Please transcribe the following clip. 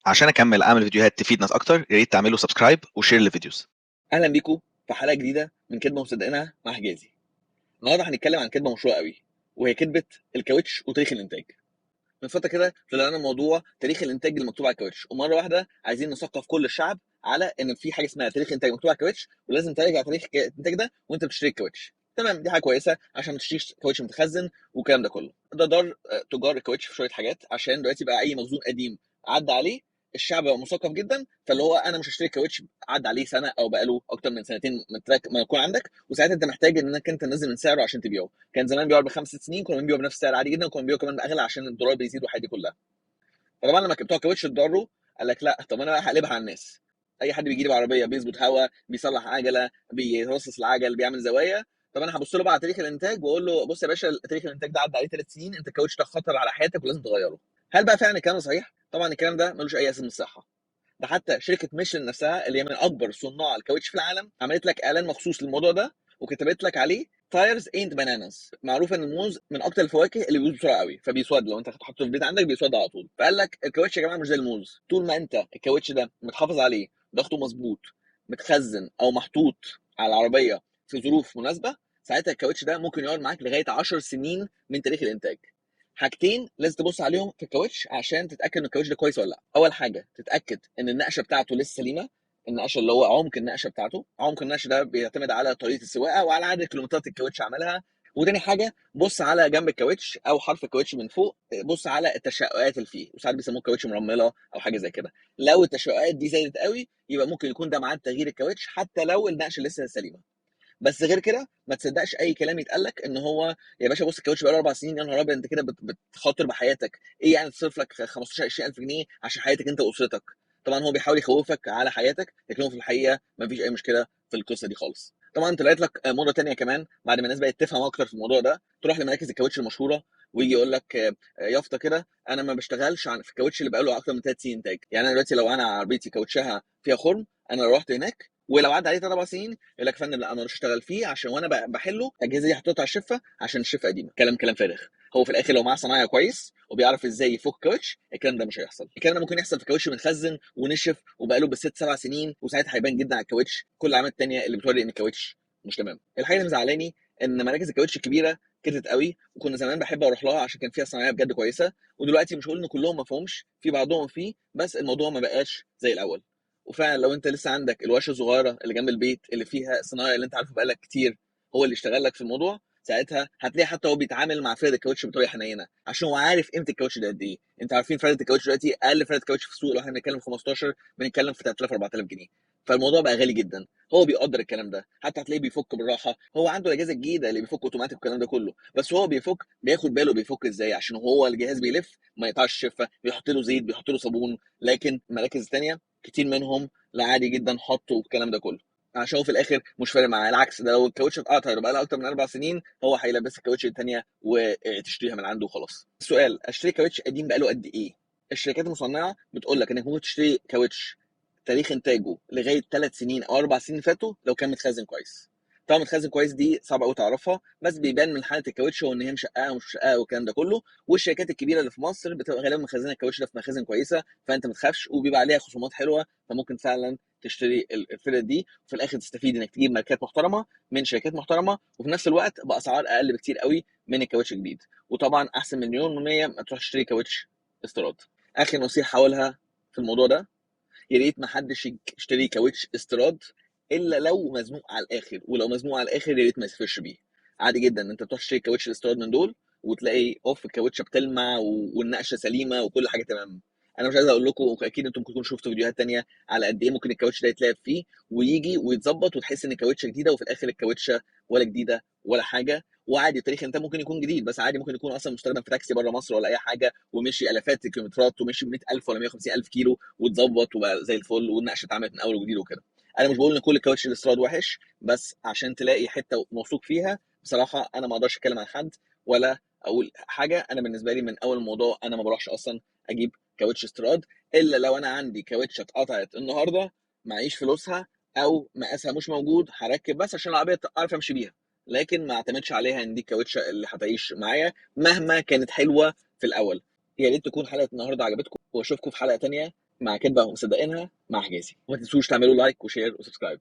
عشان اكمل اعمل فيديوهات تفيد ناس اكتر، يا ريت تعملوا سبسكرايب وشير للفيديوز. اهلا بيكم في حلقه جديده من كدبه مصدقينها مع حجازي. النهارده هنتكلم عن كدبه مشهوره قوي، وهي كدبه الكاوتش وتاريخ الانتاج. من فتره كده طلع لنا موضوع تاريخ الانتاج المكتوب على الكاوتش، ومره واحده عايزين نثقف كل الشعب على ان في حاجه اسمها تاريخ انتاج مكتوب على الكاوتش، ولازم تراجع تاريخ الانتاج ده وانت بتشتري الكاوتش. تمام، دي حاجه كويسه عشان ما تشتريش كاوتش متخزن والكلام ده كله. ده ضر تجار الكاوتش في شويه حاجات، عشان دلوقتي بقى اي مخزون قديم عدى عليه الشعب بقى مثقف جدا، فاللي هو انا مش هشتري كاوتش عدى عليه سنه او بقاله اكتر من سنتين ما يكون عندك، وساعتها انت محتاج انك انت تنزل من سعره عشان تبيعه. كان زمان بيبيعوا بخمس ست سنين، كنا بنبيعه بنفس السعر عادي جدا، وكنا بنبيعه كمان باغلى عشان الدولار بيزيد والحاجات دي كلها. فطبعا لما بتوع الكاوتش اتضروا، قال لك لا، طب انا بقى هقلبها على الناس. اي حد بيجي لي بعربيه بيظبط هوا، بيصلح عجله، بيرصص العجل، بيعمل زوايا، طب انا هبص له بقى على تاريخ الانتاج واقول له بص يا باشا، تاريخ الانتاج ده عدى عليه 3 سنين، انت الكاوتش ده خطر على حياتك ولازم تغيره. هل بقى فعلا الكلام ده صحيح؟ طبعا الكلام ده ملوش اي اساس من الصحه. ده حتى شركه ميشلان نفسها اللي هي من اكبر صناع الكاوتش في العالم عملت لك اعلان مخصوص للموضوع ده، وكتبت لك عليه تايرز اند باناناس. معروف ان الموز من اكتر الفواكه اللي بيبوظ بسرعه قوي، فبيسود لو انت حاطه في البيت عندك بيسود على طول. فقال لك الكاوتش يا جماعه مش زي الموز، طول ما انت الكاوتش ده متحافظ عليه، ضغطه مظبوط، متخزن او محطوط على العربيه في ظروف مناسبه، ساعتها الكاوتش ده ممكن يقعد معاك لغايه 10 سنين من تاريخ الانتاج. حاجتين لازم تبص عليهم في الكاوتش عشان تتاكد ان الكاوتش ده كويس ولا لا. اول حاجه تتاكد ان النقشه بتاعته لسه سليمه. النقشه اللي هو عمق النقشه بتاعته، عمق النقشه ده بيعتمد على طريقه السواقه وعلى عدد الكيلومترات الكاوتش عملها. وتاني حاجه بص على جنب الكاوتش او حرف الكاوتش من فوق، بص على التشققات اللي فيه، وساعات بيسموه كاوتش مرمله او حاجه زي كده. لو التشققات دي زادت قوي يبقى ممكن يكون ده ميعاد تغيير الكاوتش، حتى لو النقشه لسه سليمه. بس غير كده ما تصدقش اي كلام يتقال لك ان هو يا باشا بص الكاوتش بقاله 4 سنين، يا نهار ابيض انت كده بتخاطر بحياتك. ايه يعني تصرف لك 15 20000 جنيه عشان حياتك انت واسرتك؟ طبعا هو بيحاول يخوفك على حياتك، لكن هو في الحقيقه ما فيش اي مشكله في القصه دي خالص. طبعا طلعت لك مره تانية كمان بعد ما الناس بقت تفهم اكتر في الموضوع ده، تروح لمراكز الكاوتش المشهوره ويجي يقول لك يافطه كده، انا ما بشتغلش في الكاوتش اللي بقاله اكتر من 3 سنين انتاج. يعني انا دلوقتي لو انا عربيتي كاوتشها فيها خرم، انا لو رحت هناك ولو عدى عليه 3 4 سنين يقول لك يا فندم لا انا مش هشتغل فيه، عشان وانا بحله الاجهزه دي حطيتها على الشفه عشان الشفه قديمه. كلام فارغ. هو في الاخر لو معاه صنايعي كويس وبيعرف ازاي يفك كاوتش، الكلام ده مش هيحصل. الكلام ده ممكن يحصل في كاوتش متخزن ونشف وبقاله بالست سبع سنين، وساعتها هيبان جدا على الكاوتش كل العلامات التانيه اللي بتوري ان الكاوتش مش تمام. الحاجه اللي مزعلاني ان مراكز الكاوتش الكبيره كترت قوي، وكنا زمان بحب اروح لها عشان كان فيها صناعيه بجد كويسه. ودلوقتي مش هقول ان كلهم ما فيهمش، في بعضهم فيه، بس الموضوع ما بقاش زي الاول. وفعلا لو انت لسه عندك الورشه الصغيره اللي جنب البيت اللي فيها الصنايعي اللي انت عارفه بقالك كتير هو اللي اشتغل لك في الموضوع، ساعتها هتلاقي حتى هو بيتعامل مع فرد الكاوتش بطريقه حنينه، عشان هو عارف قيمه الكاوتش ده قد ايه. انت عارفين فرد الكاوتش دلوقتي اقل فرد كاوتش في السوق لو احنا بنتكلم في 15 بنتكلم في 3000 4000 جنيه. فالموضوع بقى غالي جدا. هو بيقدر الكلام ده، حتى هتلاقيه بيفك بالراحه. هو عنده الاجهزه الجديده اللي بيفك اوتوماتيك والكلام ده كله، بس هو بيفك بياخد باله بيفك ازاي، عشان هو الجهاز بيلف ما يقطعش الشفه، بيحط له زيت بيحط له صابون. لكن المراكز الثانيه كتير منهم لا، عادي جدا حطه والكلام ده كله، عشان هو في الاخر مش فارق معاه. العكس، ده لو الكاوتش اتقطع بقى لها اكتر من 4 سنين هو هيلبس الكاوتش الثانيه وتشتريها من عنده وخلاص. السؤال، اشتري كاوتش قديم بقاله قد ايه؟ الشركات المصنعه بتقول لك انك ممكن تشتري كاوتش تاريخ انتاجه لغايه 3 سنين او 4 سنين فاتوا لو كان متخزن كويس. طبعا متخزن كويس دي صعب قوي تعرفها، بس بيبان من حاله الكاوتش وان هي مشققه ومش مشققه والكلام ده كله. والشركات الكبيره اللي في مصر بتبقى غالبا مخزنه الكاوتش ده في مخازن كويسه، فانت ما تخافش، وبيبقى عليها خصومات حلوه، فممكن فعلا تشتري الفرق دي وفي الاخر تستفيد انك تجيب ماركات محترمه من شركات محترمه، وفي نفس الوقت باسعار اقل بكتير قوي من الكاوتش الجديد. وطبعا احسن مليون من 100 ما تروح تشتري كاوتش استيراد. اخر نصيحه هقولها في الموضوع ده، يا ريت ما حدش يشتري كاوتش استيراد الا لو مزنوق على الاخر، ولو مزنوق على الاخر يا ريت ما يسافرش بيه. عادي جدا ان انت تروح تشتري كاوتش الاستيراد من دول وتلاقي اوف الكاوتشه بتلمع والنقشه سليمه وكل حاجه تمام. انا مش عايز اقول لكم، اكيد انتم ممكن تكونوا شفتوا فيديوهات تانية على قد ايه ممكن الكاوتش ده يتلعب فيه ويجي ويتظبط وتحس ان الكاوتشه جديده، وفي الاخر الكاوتشه ولا جديده ولا حاجه. وعادي التاريخ انت ممكن يكون جديد، بس عادي ممكن يكون اصلا مستخدم في تاكسي بره مصر ولا اي حاجه، ومشي الافات الكيلومترات ومشي ب 100000 ولا 150000 كيلو واتظبط وبقى زي الفل والنقشه اتعملت من اول وجديد وكده. انا مش بقول ان كل الكاوتش الاستيراد وحش، بس عشان تلاقي حته موثوق فيها بصراحه انا ما اقدرش اتكلم عن حد ولا اقول حاجه. انا بالنسبه لي من اول الموضوع انا ما بروحش اصلا اجيب كاوتش استيراد الا لو انا عندي كاوتشه اتقطعت النهارده معيش فلوسها او مقاسها مش موجود، هركب بس عشان العربيه اعرف امشي بيها، لكن ما اعتمدش عليها ان دي الكاوتشه اللي هتعيش معايا مهما كانت حلوه في الاول. يا ريت تكون حلقه النهارده عجبتكم، واشوفكم في حلقه تانية مع كدبه ومصدقينها مع حجازي. وما تنسوش تعملوا لايك وشير وسبسكرايب.